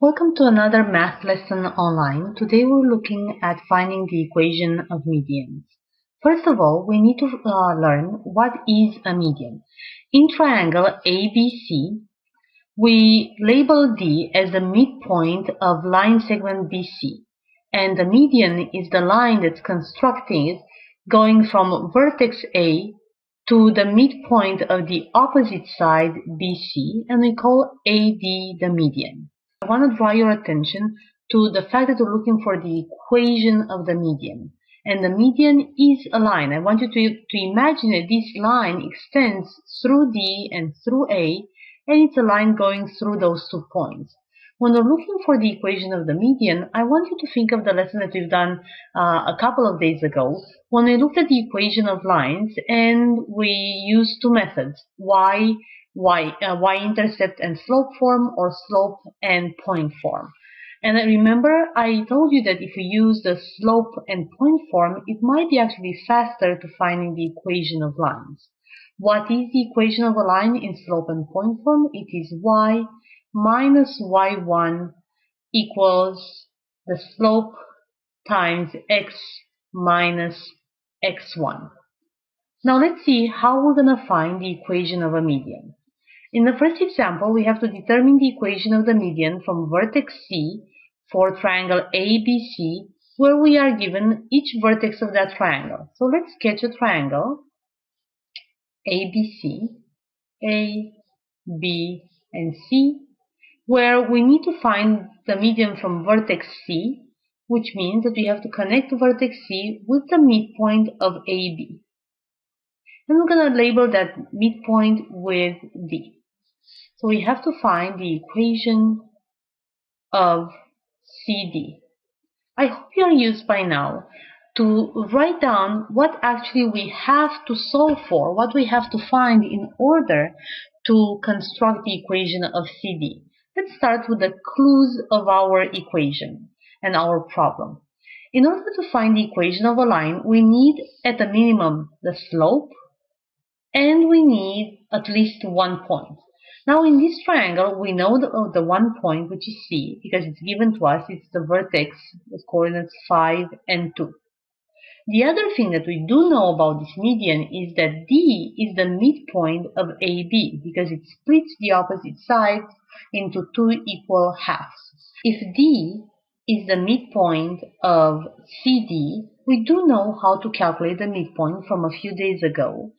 Welcome to another math lesson online. Today we're looking at finding the equation of medians. First of all, we need to learn what is a median. In triangle ABC, we label D as the midpoint of line segment BC, and the median is the line that's constructed going from vertex A to the midpoint of the opposite side BC, and we call AD the median. I want to draw your attention to the fact that we're looking for the equation of the median. And the median is a line. I want you to imagine that this line extends through D and through A, and it's a line going through those 2 points. When we're looking for the equation of the median, I want you to think of the lesson that we've done a couple of days ago, when we looked at the equation of lines and we used 2 methods, y-intercept and slope form, or slope and point form. And remember, I told you that if we use the slope and point form, it might be actually faster to finding the equation of lines. What is the equation of a line in slope and point form? It is y minus y1 equals the slope times x minus x1. Now let's see how we're going to find the equation of a median. In the first example, we have to determine the equation of the median from vertex C for triangle ABC, where we are given each vertex of that triangle. So let's sketch a triangle ABC, A, B, and C, where we need to find the median from vertex C, which means that we have to connect vertex C with the midpoint of AB. And we're going to label that midpoint with D. So we have to find the equation of CD. I hope you are used by now to write down what actually we have to solve for, what we have to find in order to construct the equation of CD. Let's start with the clues of our equation and our problem. In order to find the equation of a line, we need at a minimum the slope, and we need at least 1 point. Now in this triangle, we know the 1 point, which is C, because it's given to us. It's the vertex with coordinates 5 and 2. The other thing that we do know about this median is that D is the midpoint of AB, because it splits the opposite sides into 2 equal halves. If D is the midpoint of CD, we do know how to calculate the midpoint from a few days ago.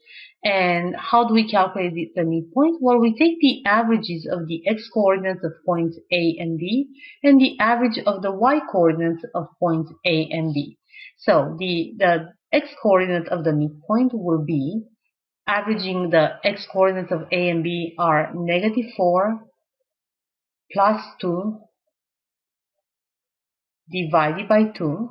And how do we calculate the midpoint? Well, we take the averages of the x-coordinates of points A and B and the average of the y-coordinates of points A and B. So the x-coordinate of the midpoint will be, averaging the x-coordinates of A and B are -4 plus 2 divided by 2.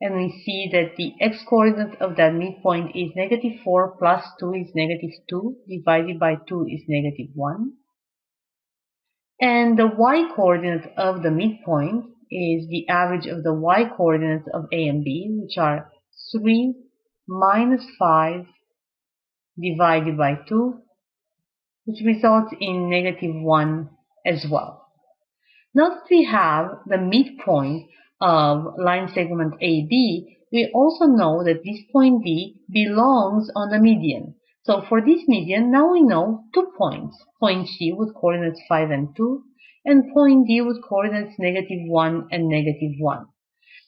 And we see that the x-coordinate of that midpoint is -4 plus 2 is -2, divided by 2 is -1. And the y-coordinate of the midpoint is the average of the y-coordinates of A and B, which are 3 minus 5 divided by 2, which results in -1 as well. Now that we have the midpoint of line segment AB, we also know that this point D belongs on the median. So for this median, now we know 2 points, point C with coordinates 5 and 2, and point D with coordinates -1 and -1.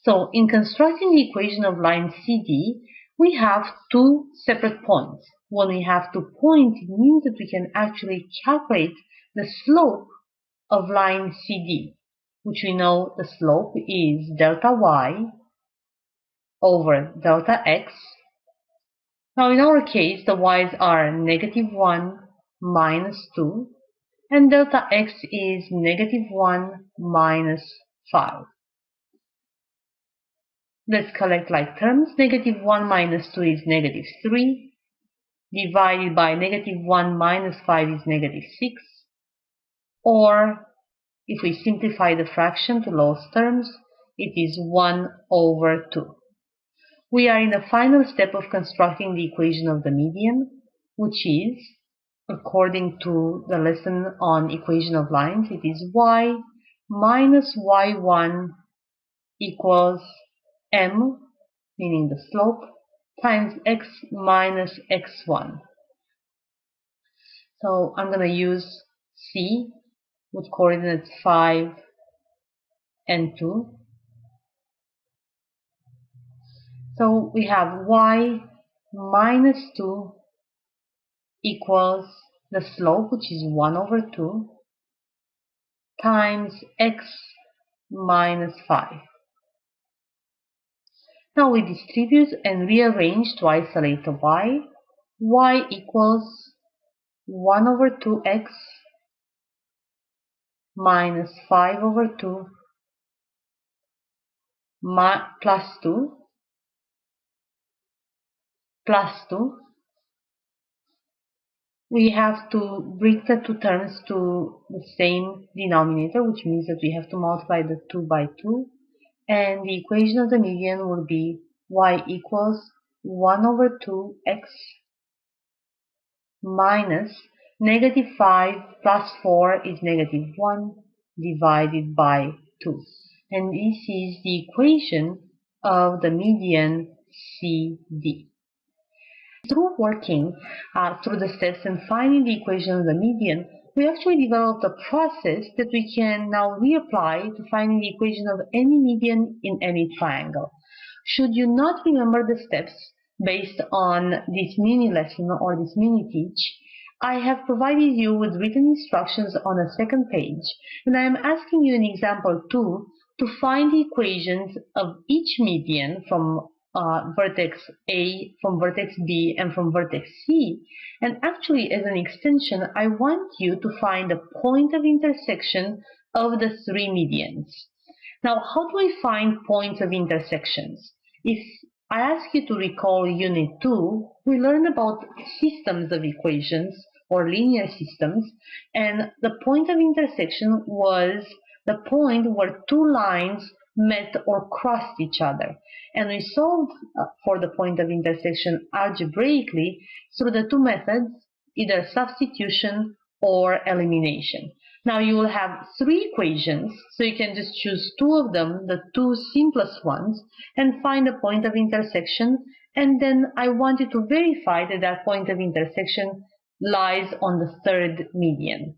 So in constructing the equation of line CD, we have 2 separate points. When we have 2 points, it means that we can actually calculate the slope of line CD, which we know the slope is delta y over delta x. Now in our case, the y's are -1 minus 2, and delta x is -1 minus 5. Let's collect like terms. -1 minus 2 is -3, divided by -1 minus 5 is -6, or if we simplify the fraction to lowest terms, it is 1 over 2. We are in the final step of constructing the equation of the median, which is, according to the lesson on equation of lines, it is y minus y1 equals m, meaning the slope, times x minus x1. So I'm going to use C with coordinates 5 and 2. So we have y minus 2 equals the slope, which is 1 over 2, times x minus 5. Now we distribute and rearrange to isolate the y equals 1 over 2x minus 5 over 2 plus 2 plus 2. We have to break the two terms to the same denominator, which means that we have to multiply the 2 by 2, and the equation of the median will be y equals 1 over 2x minus negative 5 plus 4 is negative 1 divided by 2. And this is the equation of the median CD. Through working through the steps and finding the equation of the median, we actually developed a process that we can now reapply to finding the equation of any median in any triangle. Should you not remember the steps based on this mini lesson or this mini teach, I have provided you with written instructions on a second page, and I am asking you in example 2 to find the equations of each median from vertex A, from vertex B, and from vertex C. And actually, as an extension, I want you to find a point of intersection of the three medians. Now, how do I find points of intersections? If I ask you to recall Unit 2, we learned about systems of equations or linear systems, and the point of intersection was the point where two lines met or crossed each other. And we solved for the point of intersection algebraically through the two methods, either substitution or elimination. Now you will have three equations, so you can just choose two of them, the two simplest ones, and find a point of intersection. And then I want you to verify that that point of intersection lies on the third median.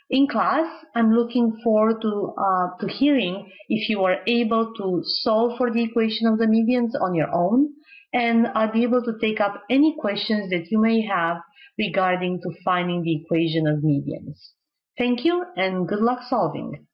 In class, I'm looking forward to hearing if you are able to solve for the equation of the medians on your own, and I'll be able to take up any questions that you may have regarding to finding the equation of medians. Thank you and good luck solving.